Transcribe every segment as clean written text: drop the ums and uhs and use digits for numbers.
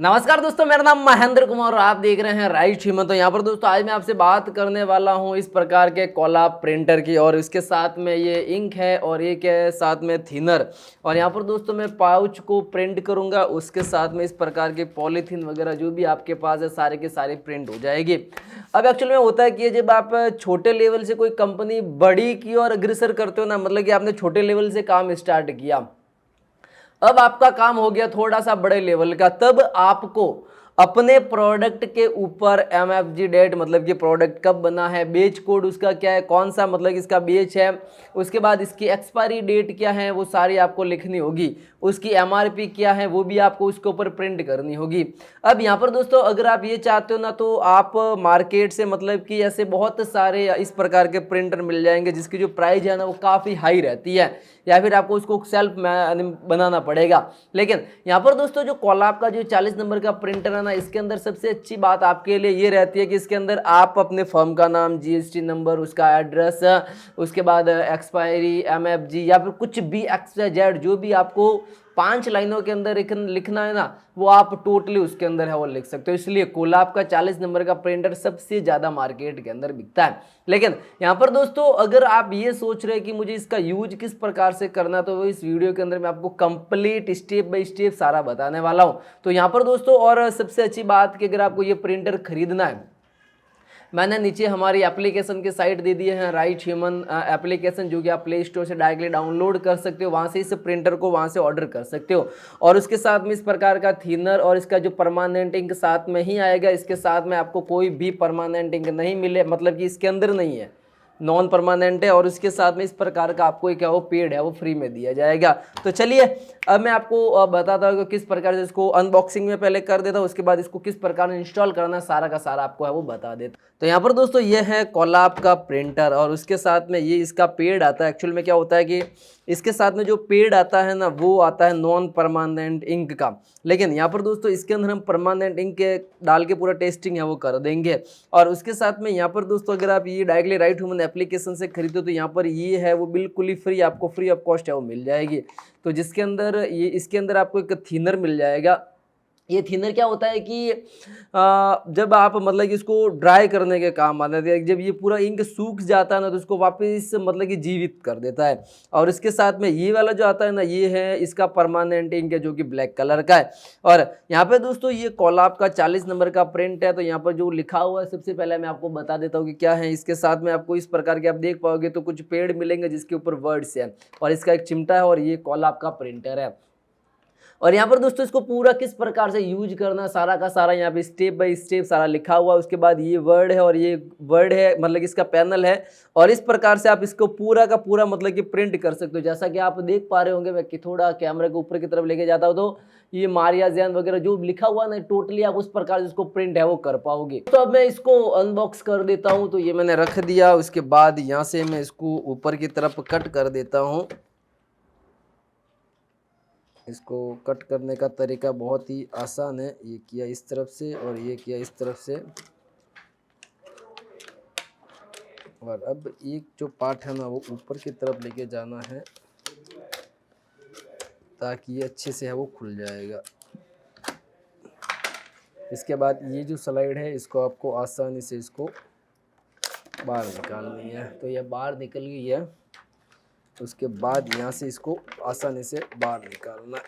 नमस्कार दोस्तों, मेरा नाम महेंद्र कुमार और आप देख रहे हैं राइट हिम्मत। तो यहाँ पर दोस्तों आज मैं आपसे बात करने वाला हूँ इस प्रकार के कोलाब प्रिंटर की, और इसके साथ में ये इंक है और एक है साथ में थिनर। और यहाँ पर दोस्तों मैं पाउच को प्रिंट करूँगा, उसके साथ में इस प्रकार के पॉलीथीन वगैरह जो भी आपके पास है सारे के सारे प्रिंट हो जाएगी। अब एक्चुअल में होता है कि जब आप छोटे लेवल से कोई कंपनी बड़ी की और अग्रसर करते हो ना, मतलब कि आपने छोटे लेवल से काम स्टार्ट किया, अब आपका काम हो गया थोड़ा सा बड़े लेवल का, तब आपको अपने प्रोडक्ट के ऊपर MFG डेट, मतलब कि प्रोडक्ट कब बना है, बेच कोड उसका क्या है, कौन सा मतलब इसका बेच है, उसके बाद इसकी एक्सपायरी डेट क्या है वो सारी आपको लिखनी होगी, उसकी MRP क्या है वो भी आपको उसके ऊपर प्रिंट करनी होगी। अब यहाँ पर दोस्तों अगर आप ये चाहते हो ना, तो आप मार्केट से मतलब कि ऐसे बहुत सारे इस प्रकार के प्रिंटर मिल जाएंगे जिसकी जो प्राइस है ना वो काफ़ी हाई रहती है, या फिर आपको उसको सेल्फ बनाना पड़ेगा। लेकिन यहाँ पर दोस्तों जो कोलाब का जो 40 नंबर का प्रिंटर है ना, इसके अंदर सबसे अच्छी बात आपके लिए ये रहती है कि इसके अंदर आप अपने फर्म का नाम, GST नंबर, उसका एड्रेस, उसके बाद एक्सपायरी, MFG या फिर कुछ भी XYZ जो भी आपको 5 लाइनों के अंदर लिखना है ना, वो आप टोटली उसके अंदर है वो लिख सकते हो। इसलिए कोलाब का 40 नंबर का प्रिंटर सबसे ज़्यादा मार्केट के अंदर बिकता है। लेकिन यहाँ पर दोस्तों अगर आप ये सोच रहे हैं कि मुझे इसका यूज किस प्रकार से करना, तो वो इस वीडियो के अंदर मैं आपको कंप्लीट स्टेप बाय स्टेप सारा बताने वाला हूँ। तो यहाँ पर दोस्तों और सबसे अच्छी बात कि अगर आपको ये प्रिंटर खरीदना है, मैंने नीचे हमारी एप्लीकेशन की साइट दे दी है राइट ह्यूमन एप्लीकेशन, जो कि आप प्ले स्टोर से डायरेक्टली डाउनलोड कर सकते हो, वहाँ से इस प्रिंटर को वहाँ से ऑर्डर कर सकते हो। और उसके साथ में इस प्रकार का थिनर और इसका जो परमानेंट इंक साथ में ही आएगा। इसके साथ में आपको कोई भी परमानेंट इंक नहीं मिले, मतलब कि इसके अंदर नहीं है, नॉन परमानेंट है। और उसके साथ में इस प्रकार का आपको क्या वो पेड है वो फ्री में दिया जाएगा। तो चलिए अब मैं आपको बताता हूँ कि किस प्रकार से इसको अनबॉक्सिंग में पहले कर देता हूँ, उसके बाद इसको किस प्रकार से इंस्टॉल करना सारा का सारा आपको है वो बता देता। तो यहाँ पर दोस्तों ये है कोलाब का प्रिंटर, और उसके साथ में ये इसका पेड आता है। एक्चुअल में क्या होता है कि इसके साथ में जो पेड आता है ना, वो आता है नॉन परमानेंट इंक का। लेकिन यहाँ पर दोस्तों इसके अंदर हम परमानेंट इंक डाल के पूरा टेस्टिंग है वो कर देंगे। और उसके साथ में यहाँ पर दोस्तों अगर आप ये डायरेक्टली राइट ह्यूमन एप्लीकेशन से खरीदो, तो यहाँ पर ये है वो बिल्कुल ही फ्री, आपको फ्री ऑफ कॉस्ट है वो मिल जाएगी। तो जिसके अंदर ये इसके अंदर आपको एक थिनर मिल जाएगा। ये थिनर क्या होता है कि जब आप मतलब कि इसको ड्राई करने के काम आता है, जब ये पूरा इंक सूख जाता है ना, तो इसको वापस मतलब कि जीवित कर देता है। और इसके साथ में ये वाला जो आता है ना, ये है इसका परमानेंट इंक है जो कि ब्लैक कलर का है। और यहाँ पे दोस्तों ये कोलाब का 40 नंबर का प्रिंट है। तो यहाँ पर जो लिखा हुआ है सबसे पहले मैं आपको बता देता हूँ कि क्या है। इसके साथ में आपको इस प्रकार के आप देख पाओगे तो कुछ पेड़ मिलेंगे जिसके ऊपर वर्ड्स है, और इसका एक चिमटा है, और ये कोलाब का प्रिंटर है। और यहाँ पर दोस्तों इसको पूरा किस प्रकार से यूज करना सारा का सारा यहाँ पे स्टेप बाय स्टेप सारा लिखा हुआ है। उसके बाद ये वर्ड है, और ये वर्ड है मतलब कि इसका पैनल है, और इस प्रकार से आप इसको पूरा का पूरा मतलब कि प्रिंट कर सकते हो। जैसा कि आप देख पा रहे होंगे, मैं कि थोड़ा कैमरे को ऊपर की तरफ लेके जाता हूँ तो ये मारिया जैन वगैरह जो लिखा हुआ ना, टोटली आप उस प्रकार से इसको प्रिंट है वो कर पाओगे। तो अब मैं इसको अनबॉक्स कर देता हूँ। तो ये मैंने रख दिया, उसके बाद यहाँ से मैं इसको ऊपर की तरफ कट कर देता हूँ। इसको कट करने का तरीका बहुत ही आसान है। ये किया इस तरफ से और ये किया इस तरफ से, और अब एक जो पार्ट है ना वो ऊपर की तरफ लेके जाना है ताकि ये अच्छे से है वो खुल जाएगा। इसके बाद ये जो स्लाइड है इसको आपको आसानी से इसको बाहर निकालनी है। तो ये बाहर निकल गई है। उसके बाद यहाँ से इसको आसानी से बाहर निकालना है।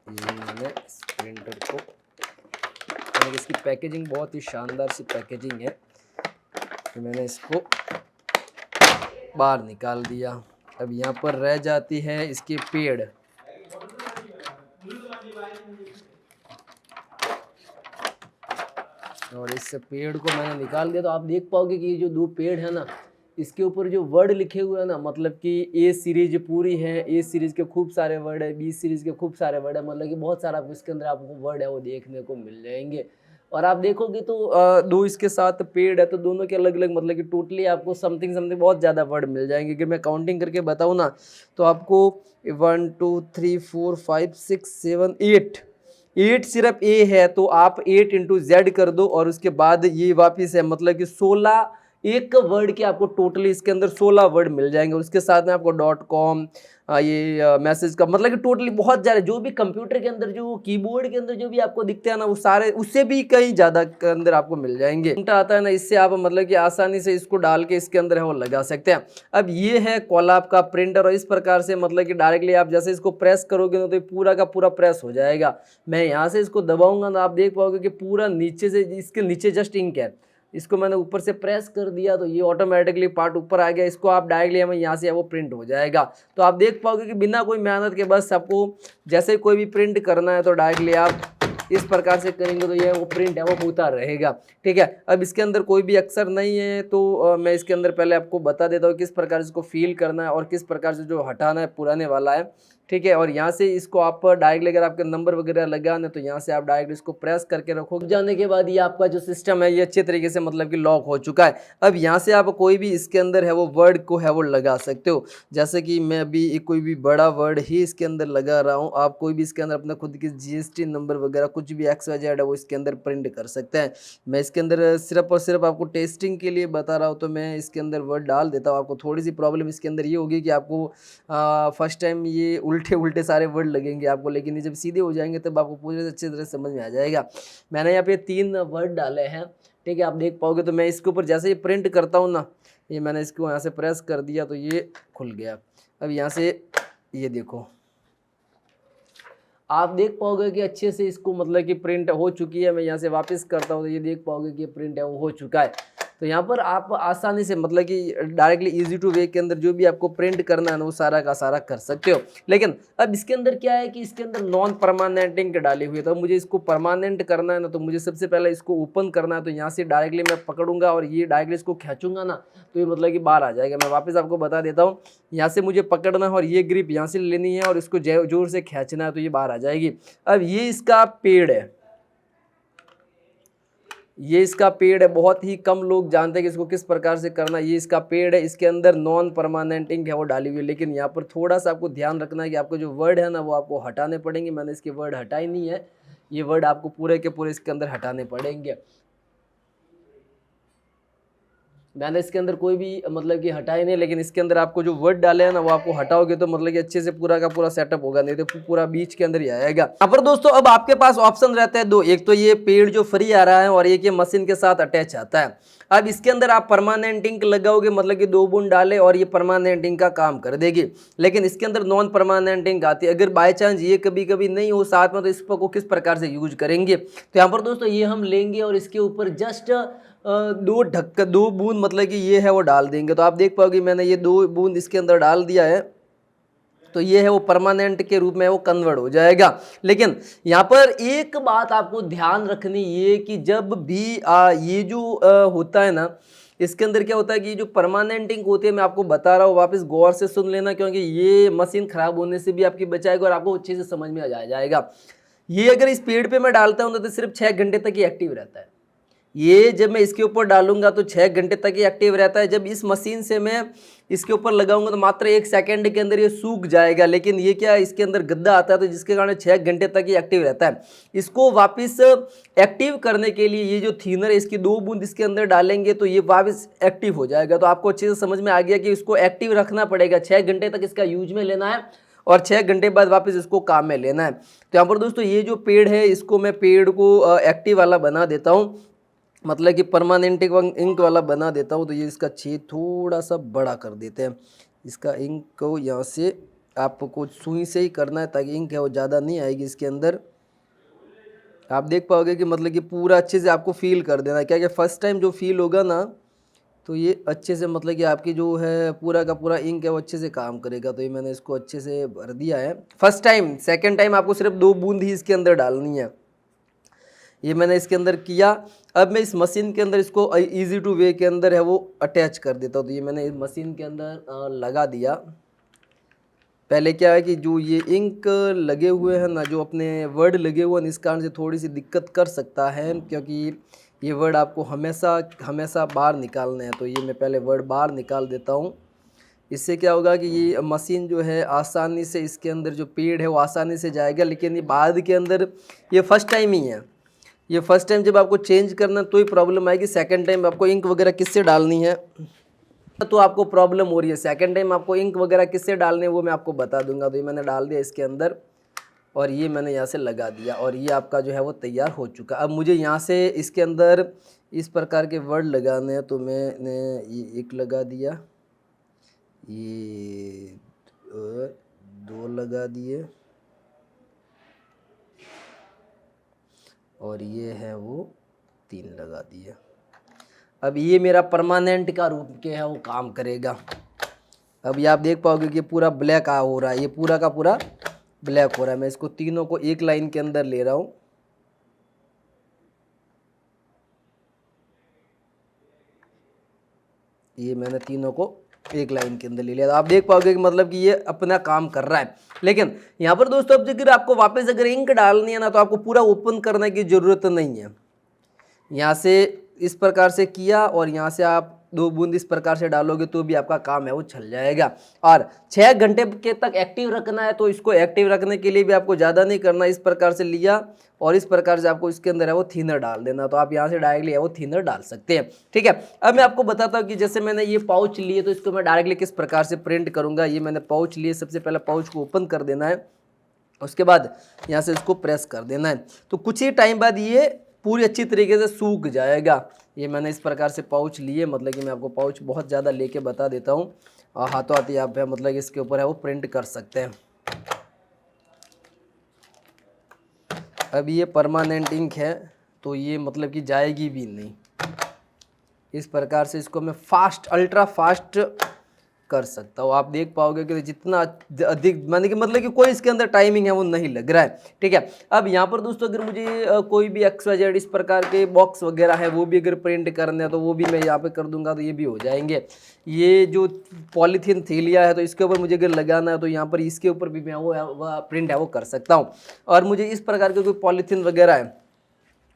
ये मैंने इस प्रिंटर को, इसकी पैकेजिंग बहुत ही शानदार सी पैकेजिंग है, तो मैंने इसको बाहर निकाल दिया। अब यहाँ पर रह जाती है इसके पेड़। और इस पेड़ को मैंने निकाल दिया। तो आप देख पाओगे कि ये जो दो पेड़ है ना, इसके ऊपर जो वर्ड लिखे हुए हैं ना, मतलब कि ए सीरीज पूरी है, ए सीरीज के खूब सारे वर्ड है, बी सीरीज के खूब सारे वर्ड है, मतलब कि बहुत सारा इसके अंदर आपको वर्ड है वो देखने को मिल जाएंगे। और आप देखोगे तो दो इसके साथ पेड़ है, तो दोनों के अलग अलग मतलब कि टोटली आपको समथिंग बहुत ज़्यादा वर्ड मिल जाएंगे। अगर मैं काउंटिंग करके बताऊँ ना, तो आपको 1 2 3 4 5 6 7 8 सिर्फ ए है, तो आप 8 × Z कर दो, और उसके बाद ये वापिस है मतलब कि 16 एक वर्ड के आपको टोटली इसके अंदर 16 वर्ड मिल जाएंगे और उसके साथ में आपको .com ये मैसेज का मतलब कि टोटली बहुत ज़्यादा जो भी कंप्यूटर के अंदर जो कीबोर्ड के अंदर जो भी आपको दिखते हैं ना वो सारे उससे भी कई ज़्यादा के अंदर आपको मिल जाएंगे। आता है ना, इससे आप मतलब कि आसानी से इसको डाल के इसके अंदर है वो लगा सकते हैं। अब ये है कोलैब का प्रिंटर और इस प्रकार से मतलब कि डायरेक्टली आप जैसे इसको प्रेस करोगे ना तो ये पूरा का पूरा प्रेस हो जाएगा। मैं यहाँ से इसको दबाऊंगा ना आप देख पाओगे कि पूरा नीचे से इसके नीचे जस्ट इंक है, इसको मैंने ऊपर से प्रेस कर दिया तो ये ऑटोमेटिकली पार्ट ऊपर आ गया। इसको आप डायरेक्टली हमें यहाँ से वो प्रिंट हो जाएगा। तो आप देख पाओगे कि बिना कोई मेहनत के बस आपको जैसे कोई भी प्रिंट करना है तो डायरेक्टली आप इस प्रकार से करेंगे तो ये वो प्रिंट है वो होता रहेगा। ठीक है, अब इसके अंदर कोई भी अक्षर नहीं है तो मैं इसके अंदर पहले आपको बता देता हूँ किस प्रकार से इसको फील करना है और किस प्रकार से जो हटाना है पुराने वाला है। ठीक है, और यहाँ से इसको आप डायरेक्टली अगर आपके नंबर वगैरह लगाने तो यहाँ से आप डायरेक्ट इसको प्रेस करके रखो। जाने के बाद ये आपका जो सिस्टम है ये अच्छे तरीके से मतलब कि लॉक हो चुका है। अब यहाँ से आप कोई भी इसके अंदर है वो वर्ड को है वो लगा सकते हो। जैसे कि मैं अभी कोई भी बड़ा वर्ड ही इसके अंदर लगा रहा हूँ। आप कोई भी इसके अंदर अपना खुद की GST नंबर वगैरह कुछ भी XYZ है वो इसके अंदर प्रिंट कर सकते हैं। मैं इसके अंदर सिर्फ और सिर्फ आपको टेस्टिंग के लिए बता रहा हूँ तो मैं इसके अंदर वर्ड डाल देता हूँ। आपको थोड़ी सी प्रॉब्लम इसके अंदर ये होगी कि आपको फर्स्ट टाइम ये उल्टे सारे वर्ड लगेंगे आपको, लेकिन ये जब सीधे हो जाएंगे तब आपको पूरे अच्छी तरह समझ में आ जाएगा। मैंने यहाँ पे 3 वर्ड डाले हैं। ठीक है, आप देख पाओगे तो मैं इसके ऊपर जैसे ही प्रिंट करता हूँ ना, ये मैंने इसको यहाँ से प्रेस कर दिया तो ये खुल गया। अब यहाँ से ये देखो आप देख पाओगे कि अच्छे से इसको मतलब कि प्रिंट हो चुकी है। मैं यहाँ से वापस करता हूँ तो ये देख पाओगे कि प्रिंट है वो हो चुका है। तो यहाँ पर आप आसानी से मतलब कि डायरेक्टली इजी टू वे के अंदर जो भी आपको प्रिंट करना है ना वो सारा का सारा कर सकते हो। लेकिन अब इसके अंदर क्या है कि इसके अंदर नॉन परमानेंट इंक डाली हुई है। तो मुझे इसको परमानेंट करना है ना तो मुझे सबसे पहले इसको ओपन करना है। तो यहाँ से डायरेक्टली मैं पकड़ूंगा और ये डायरेक्टली इसको खींचूंगा ना तो ये मतलब कि बाहर आ जाएगा। मैं वापस आपको बता देता हूँ, यहाँ से मुझे पकड़ना है और ये ग्रिप यहाँ से लेनी है और इसको जोर से खींचना है तो ये बाहर आ जाएगी। अब ये इसका पेड़ है, ये इसका पेड़ है। बहुत ही कम लोग जानते हैं कि इसको किस प्रकार से करना। ये इसका पेड़ है, इसके अंदर नॉन परमानेंट इंक है वो डाली हुई है। लेकिन यहाँ पर थोड़ा सा आपको ध्यान रखना है कि आपको जो वर्ड है ना वो आपको हटाने पड़ेंगे। मैंने इसके वर्ड हटाए नहीं है, ये वर्ड आपको पूरे के पूरे इसके अंदर हटाने पड़ेंगे। मैंने इसके अंदर कोई भी मतलब कि हटाए नहीं, लेकिन इसके अंदर आपको जो वर्ड डाले हैं ना वो आपको हटाओगे तो मतलब कि अच्छे से पूरा का पूरा सेटअप होगा, नहीं तो पूरा बीच के अंदर ही आएगा। यहाँ पर दोस्तों अब आपके पास ऑप्शन रहता है 2, एक तो ये पेड़ जो फ्री आ रहा है और एक ये मशीन के साथ अटैच आता है। अब इसके अंदर आप परमानेंट इंक लगाओगे मतलब कि 2 बूंद डाले और ये परमानेंट इंक का काम कर देगी। लेकिन इसके अंदर नॉन परमानेंट इंक आती है। अगर बाय चांस ये कभी कभी नहीं हो साथ में तो इसको किस प्रकार से यूज करेंगे। तो यहाँ पर दोस्तों ये हम लेंगे और इसके ऊपर जस्ट 2 बूंद मतलब कि ये है वो डाल देंगे। तो आप देख पाओगे मैंने ये 2 बूंद इसके अंदर डाल दिया है तो ये है वो परमानेंट के रूप में वो कन्वर्ट हो जाएगा। लेकिन यहाँ पर एक बात आपको ध्यान रखनी ये कि जब भी ये जो होता है ना इसके अंदर क्या होता है कि जो परमानेंट इंक होती है मैं आपको बता रहा हूँ, वापस गौर से सुन लेना क्योंकि ये मशीन खराब होने से भी आपकी बचाएगा और आपको अच्छे से समझ में आ जाएगा। ये अगर इस पेड़ पे मैं डालता हूँ तो सिर्फ 6 घंटे तक ही एक्टिव रहता है। ये जब मैं इसके ऊपर डालूंगा तो 6 घंटे तक ये एक्टिव रहता है। जब इस मशीन से मैं इसके ऊपर लगाऊंगा तो मात्र 1 सेकंड के अंदर ये सूख जाएगा। लेकिन ये क्या है इसके अंदर गद्दा आता है तो जिसके कारण 6 घंटे तक ये एक्टिव रहता है। इसको वापस एक्टिव करने के लिए ये जो थिनर है इसकी 2 बूंद इसके अंदर डालेंगे तो ये वापस एक्टिव हो जाएगा। तो आपको अच्छे से समझ में आ गया कि इसको एक्टिव रखना पड़ेगा, 6 घंटे तक इसका यूज में लेना है और 6 घंटे बाद वापस इसको काम में लेना है। तो यहाँ पर दोस्तों ये जो पेड़ है इसको मैं पेड़ को एक्टिव वाला बना देता हूँ, मतलब कि परमानेंट इंक वाला बना देता हूँ। तो ये इसका छेद थोड़ा सा बड़ा कर देते हैं। इसका इंक को यहाँ से आपको सुई से ही करना है ताकि इंक है वो ज़्यादा नहीं आएगी इसके अंदर। आप देख पाओगे कि मतलब कि पूरा अच्छे से आपको फील कर देना है। क्या फर्स्ट टाइम जो फील होगा ना तो ये अच्छे से मतलब कि आपकी जो है पूरा का पूरा इंक है वो अच्छे से काम करेगा। तो ये मैंने इसको अच्छे से भर दिया है फर्स्ट टाइम। सेकेंड टाइम आपको सिर्फ 2 बूंद ही इसके अंदर डालनी है, ये मैंने इसके अंदर किया। अब मैं इस मशीन के अंदर इसको इजी टू वे के अंदर है वो अटैच कर देता हूँ। तो ये मैंने इस मशीन के अंदर लगा दिया। पहले क्या है कि जो ये इंक लगे हुए हैं ना, जो अपने वर्ड लगे हुए हैं, इस कारण से थोड़ी सी दिक्कत कर सकता है क्योंकि ये वर्ड आपको हमेशा बाहर निकालने हैं। तो ये मैं पहले वर्ड बाहर निकाल देता हूँ। इससे क्या होगा कि ये मशीन जो है आसानी से इसके अंदर जो पेड़ है वो आसानी से जाएगा। लेकिन ये बाद के अंदर ये फर्स्ट टाइम ही है, ये फर्स्ट टाइम जब आपको चेंज करना तो ही प्रॉब्लम आएगी, सेकंड टाइम आपको इंक वगैरह किससे डालनी है तो आपको प्रॉब्लम हो रही है। सेकंड टाइम आपको इंक वगैरह किससे डालने हैं वो मैं आपको बता दूंगा। तो ये मैंने डाल दिया इसके अंदर और ये मैंने यहाँ से लगा दिया और ये आपका जो है वो तैयार हो चुका। अब मुझे यहाँ से इसके अंदर इस प्रकार के वर्ड लगाने हैं, तो मैंने ये एक लगा दिया, ये दो लगा दिए और ये है वो 3 लगा दिए। अब ये मेरा परमानेंट का रूप के है वो काम करेगा। अब ये आप देख पाओगे कि पूरा ब्लैक हो रहा है, ये पूरा का पूरा ब्लैक हो रहा है। मैं इसको तीनों को एक लाइन के अंदर ले रहा हूँ। ये मैंने तीनों को एक लाइन के अंदर ले लिया। तो आप देख पाओगे कि मतलब कि ये अपना काम कर रहा है। लेकिन यहाँ पर दोस्तों अब अगर आपको वापस अगर इंक डालनी है ना तो आपको पूरा ओपन करने की ज़रूरत नहीं है। यहाँ से इस प्रकार से किया और यहाँ से आप 2 बूंद इस प्रकार से डालोगे तो भी आपका काम है वो चल जाएगा। और 6 घंटे के तक एक्टिव रखना है तो इसको एक्टिव रखने के लिए भी आपको ज़्यादा नहीं करना। इस प्रकार से लिया और इस प्रकार से आपको इसके अंदर है वो थिनर डाल देना। तो आप यहाँ से डायरेक्टली है वो थिनर डाल सकते हैं। ठीक है, अब मैं आपको बताता हूँ कि जैसे मैंने ये पाउच लिए तो इसको मैं डायरेक्टली किस प्रकार से प्रिंट करूँगा। ये मैंने पाउच लिए, सबसे पहले पाउच को ओपन कर देना है, उसके बाद यहाँ से इसको प्रेस कर देना है। तो कुछ ही टाइम बाद ये पूरी अच्छी तरीके से सूख जाएगा। ये मैंने इस प्रकार से पाउच लिए, मतलब कि मैं आपको पाउच बहुत ज़्यादा लेके बता देता हूँ और हाथों हाथ ही आप मतलब इसके ऊपर है वो प्रिंट कर सकते हैं। अब ये परमानेंट इंक है तो ये मतलब कि जाएगी भी नहीं। इस प्रकार से इसको मैं फास्ट, अल्ट्रा फास्ट कर सकता हूँ। आप देख पाओगे कि जितना अधिक माने कि मतलब कि कोई इसके अंदर टाइमिंग है वो नहीं लग रहा है। ठीक है, अब यहाँ पर दोस्तों अगर मुझे कोई भी XYZ इस प्रकार के बॉक्स वगैरह है वो भी अगर प्रिंट करने हैं तो वो भी मैं यहाँ पे कर दूंगा तो ये भी हो जाएंगे। ये जो पॉलीथीन थैलिया है तो इसके ऊपर मुझे अगर लगाना है तो यहाँ पर इसके ऊपर भी मैं वो प्रिंट है वो कर सकता हूँ। और मुझे इस प्रकार के कोई पॉलीथीन वगैरह है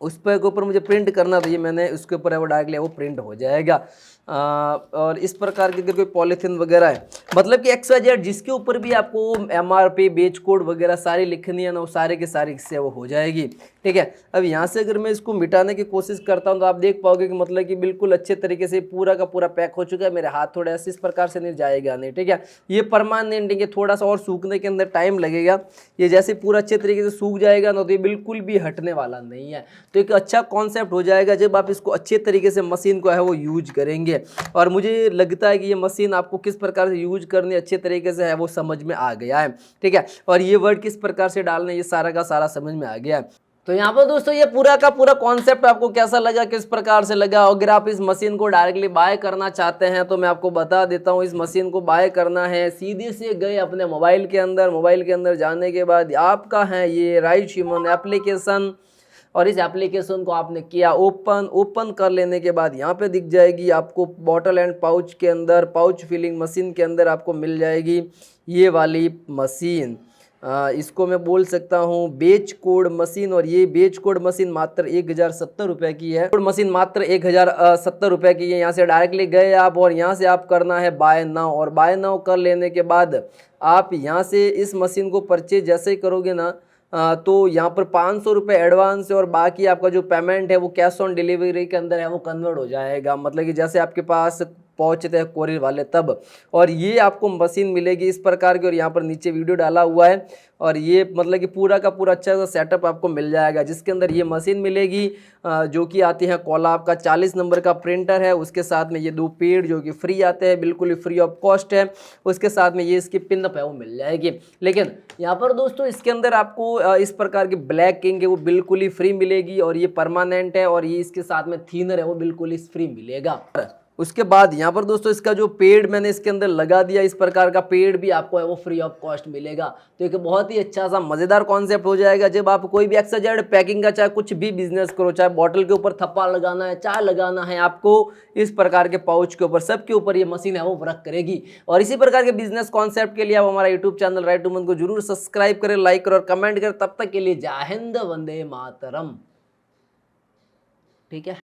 उस पर के ऊपर मुझे प्रिंट करना तो ये मैंने उसके ऊपर है वो डायरेक्टली वो प्रिंट हो जाएगा। और इस प्रकार की अगर कोई पॉलीथीन वगैरह है मतलब कि XYZ जिसके ऊपर भी आपको MRP बेच कोड वगैरह सारी लिखनी है ना वो सारे के सारे इससे वो हो जाएगी। ठीक है, अब यहाँ से अगर मैं इसको मिटाने की कोशिश करता हूँ तो आप देख पाओगे कि मतलब कि बिल्कुल अच्छे तरीके से पूरा का पूरा पैक हो चुका है। मेरे हाथ थोड़ा ऐसे इस प्रकार से नहीं जाएगा नहीं। ठीक है, ये परमानेंट है, थोड़ा सा और सूखने के अंदर टाइम लगेगा। ये जैसे पूरा अच्छे तरीके से सूख जाएगा ना तो ये बिल्कुल भी हटने वाला नहीं है। तो एक अच्छा कॉन्सेप्ट हो जाएगा जब आप इसको अच्छे तरीके से मशीन को है वो यूज करेंगे। और मुझे लगता है कि ये मशीन आपको किस प्रकार से यूज करनी अच्छे तरीके से है वो समझ में आ गया है। ठीक है, और ये वर्ड किस प्रकार से डालने ये सारा का सारा समझ में आ गया है। तो यहाँ पर दोस्तों ये पूरा का पूरा कॉन्सेप्ट आपको कैसा लगा, किस प्रकार से लगा। अगर आप इस मशीन को डायरेक्टली बाय करना चाहते हैं तो मैं आपको बता देता हूँ। इस मशीन को बाय करना है सीधे से गए अपने मोबाइल के अंदर जाने के बाद आपका है ये राइट ह्यूमन एप्लीकेशन और इस एप्लीकेशन को आपने किया ओपन कर लेने के बाद यहाँ पे दिख जाएगी आपको बॉटल एंड पाउच के अंदर, पाउच फिलिंग मशीन के अंदर आपको मिल जाएगी ये वाली मशीन। इसको मैं बोल सकता हूँ बेच कोड मशीन। और ये बेच कोड मशीन मात्र 1070 रुपये की है। कोड मशीन मात्र 1070 रुपये की है। यहाँ से डायरेक्टली गए आप और यहाँ से आप करना है बाय नाउ। और बाय नाउ कर लेने के बाद आप यहाँ से इस मशीन को परचेज जैसे ही करोगे ना तो यहाँ पर 500 रुपये एडवांस है और बाकी आपका जो पेमेंट है वो कैश ऑन डिलीवरी के अंदर है वो कन्वर्ट हो जाएगा। मतलब कि जैसे आपके पास पहुँचते हैं कोरियर वाले तब। और ये आपको मशीन मिलेगी इस प्रकार की और यहाँ पर नीचे वीडियो डाला हुआ है। और ये मतलब कि पूरा का पूरा अच्छा सा सेटअप आपको मिल जाएगा जिसके अंदर ये मशीन मिलेगी जो कि आती है कोलाब का 40 नंबर का प्रिंटर है। उसके साथ में ये 2 पेड़ जो कि फ्री आते हैं, बिल्कुल ही फ्री ऑफ कॉस्ट है। उसके साथ में ये इसकी पिन है वो मिल जाएगी। लेकिन यहाँ पर दोस्तों इसके अंदर आपको इस प्रकार की ब्लैक इंक है वो बिल्कुल ही फ्री मिलेगी और ये परमानेंट है। और ये इसके साथ में थिनर है वो बिल्कुल ही फ्री मिलेगा। उसके बाद यहाँ पर दोस्तों इसका जो पेड़ मैंने इसके अंदर लगा दिया, इस प्रकार का पेड़ भी आपको है वो फ्री ऑफ कॉस्ट मिलेगा। तो एक बहुत ही अच्छा सा मज़ेदार कॉन्सेप्ट हो जाएगा जब आप कोई भी XYZ पैकिंग का चाहे कुछ भी बिजनेस करो, चाहे बॉटल के ऊपर थप्पा लगाना है, चाय लगाना है, आपको इस प्रकार के पाउच के ऊपर सबके ऊपर ये मशीन है वो वर्क करेगी। और इसी प्रकार के बिजनेस कॉन्सेप्ट के लिए आप हमारा यूट्यूब चैनल राइट ह्यूमन को जरूर सब्सक्राइब करें, लाइक करें और कमेंट करें। तब तक के लिए जय हिंद, वंदे मातरम। ठीक है।